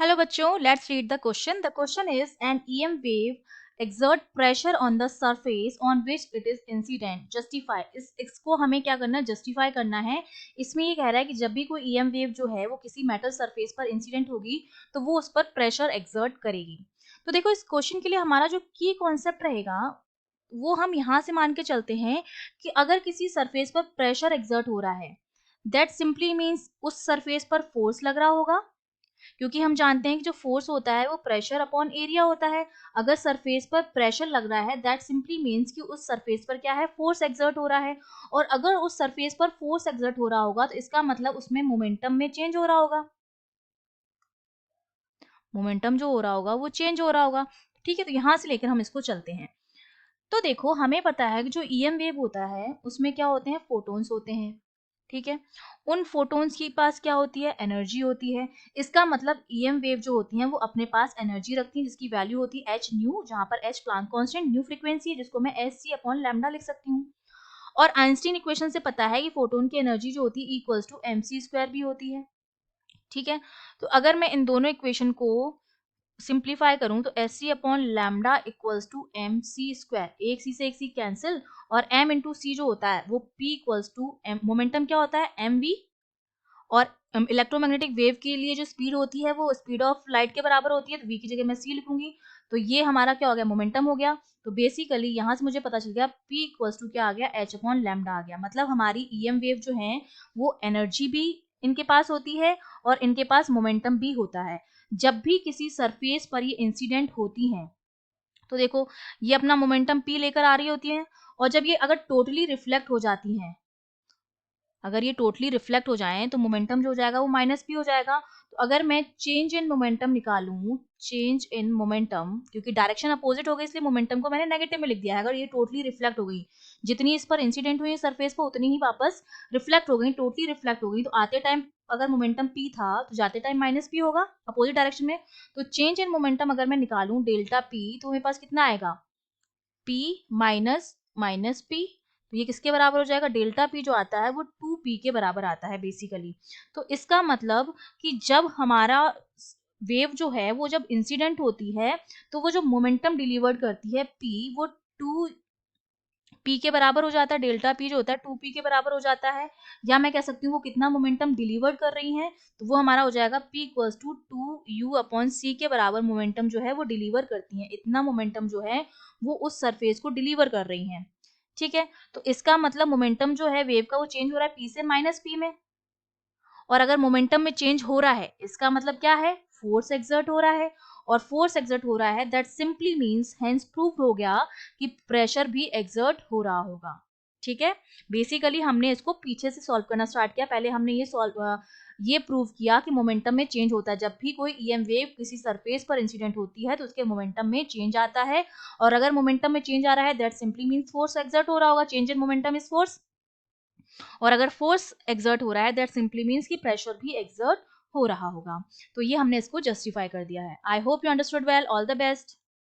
Hello बच्चों, let's read the question. The question is an EM wave exert pressure on the surface on which it is incident. Justify. इसको हमें क्या करना है, justify करना है. इसमें ये कह रहा है कि जब भी कोई EM वेव जो है वो किसी मेटल सरफेस पर इंसिडेंट होगी तो वो उस पर प्रेशर एक्सर्ट करेगी. तो देखो इस क्वेश्चन के लिए हमारा जो की कॉन्सेप्ट रहेगा वो हम यहाँ से मान के चलते हैं कि अगर किसी सरफेस पर प्रेशर एक्सर्ट हो रहा है दैट सिंपली मीन्स उस सरफेस पर फोर्स लग रहा होगा, क्योंकि हम जानते हैं कि जो फोर्स होता है वो प्रेशर अपॉन एरिया होता है. अगर सरफेस पर प्रेशर लग रहा है दैट सिंपली मीन्स कि उस सरफेस पर क्या है, फोर्स एक्सर्ट हो रहा है. और अगर उस सरफेस पर फोर्स एक्सर्ट हो रहा होगा तो इसका मतलब उसमें मोमेंटम में चेंज हो रहा होगा. मोमेंटम जो हो रहा होगा वो चेंज हो रहा होगा. ठीक है, तो यहां से लेकर हम इसको चलते हैं. तो देखो हमें पता है कि जो ईएम वेव होता है उसमें क्या होते हैं, फोटोन्स होते हैं. ठीक है, उन फोटोन्स के पास क्या होती है, एनर्जी होती है. इसका मतलब ईएम वेव जो होती हैं वो अपने पास एनर्जी रखती हैं जिसकी वैल्यू होती है एच न्यू, जहां पर H Planck constant, new frequency है जिसको मैं एच सी अपॉन लैम्डा लिख सकती हूँ. और आइंस्टीन इक्वेशन से पता है कि फोटोन की एनर्जी जो होती है equals to M C square भी होती है. ठीक है, तो अगर मैं इन दोनों इक्वेशन को सिंप्लीफाई करूं तो S C upon lambda equals to M C square, एक सी से एक सी कैंसिल, और एम इंटू सी जो होता है वो P equals to M, momentum क्या होता है एम वी. और इलेक्ट्रोमैग्नेटिक वेव के लिए जो स्पीड होती है वो स्पीड ऑफ लाइट के बराबर होती है, तो v की जगह मैं c लिखूंगी. तो ये हमारा क्या हो गया, मोमेंटम हो गया. तो बेसिकली यहाँ से मुझे पता चल गया p इक्वल्स टू क्या आ गया, h अपॉन लैम्डा आ गया. मतलब हमारी ईएम वेव जो है वो एनर्जी भी इनके पास होती है और इनके पास मोमेंटम भी होता है. जब भी किसी सरफेस पर ये इंसिडेंट होती हैं तो देखो ये अपना मोमेंटम p लेकर आ रही होती है. और जब ये अगर टोटली रिफ्लेक्ट हो जाती हैं, अगर ये टोटली रिफ्लेक्ट हो जाएं तो मोमेंटम जो हो जाएगा वो माइनस भी हो जाएगा. तो अगर मैं चेंज इन मोमेंटम निकालूं, चेंज इन मोमेंटम, क्योंकि डायरेक्शन अपोजिट हो गई इसलिए मोमेंटम को मैंने नेगेटिव में लिख दिया है. अगर ये टोटली रिफ्लेक्ट हो गई, जितनी इस पर इंसिडेंट हुई सरफेस पर उतनी ही वापस रिफ्लेक्ट हो गई, टोटली रिफ्लेक्ट हो गई, तो आते टाइम अगर मोमेंटम p था तो जाते टाइम माइनस p होगा अपोजिट डायरेक्शन में. तो चेंज इन मोमेंटम अगर मैं निकालूं डेल्टा p तो मेरे पास कितना आएगा, p माइनस माइनस p. तो ये किसके बराबर हो जाएगा, डेल्टा p जो आता है वो 2p के बराबर आता है बेसिकली. तो इसका मतलब कि जब हमारा वेव जो है वो जब इंसिडेंट होती है तो वो जो मोमेंटम डिलीवर्ड करती है p वो 2p के बराबर हो जाता है. डेल्टा p जो होता है 2p के बराबर हो जाता है. या मैं कह सकती हूँ वो कितना मोमेंटम डिलीवर्ड कर रही हैं, तो वो हमारा हो जाएगा p equals to 2u upon c के बराबर मोमेंटम जो है वो डिलीवर करती हैं. इतना मोमेंटम जो है वो उस सरफेस को डिलीवर कर रही हैं. ठीक है, तो इसका मतलब मोमेंटम जो है वेव का वो चेंज हो रहा है p से माइनस p में. और अगर मोमेंटम में चेंज हो रहा है इसका मतलब क्या है, फोर्स एक्सर्ट हो रहा है. और फोर्स एक्सर्ट हो रहा है that simply means hence prove हो गया कि प्रेशर भी एक्सर्ट हो रहा होगा. ठीक है, बेसिकली हमने इसको पीछे से सॉल्व करना स्टार्ट किया. पहले हमने ये प्रूव किया कि मोमेंटम में चेंज होता है. जब भी कोई ईएम वेव किसी सरफेस पर इंसिडेंट होती है तो उसके मोमेंटम में चेंज आता है. और अगर मोमेंटम में चेंज आ रहा है that simply means force exert हो रहा होगा. Change in momentum is force. और अगर फोर्स एक्सर्ट हो रहा है दैट सिंपली मीन्स कि प्रेशर भी एक्सर्ट हो रहा होगा. तो ये हमने इसको जस्टिफाई कर दिया है. I hope you understood well. All the best.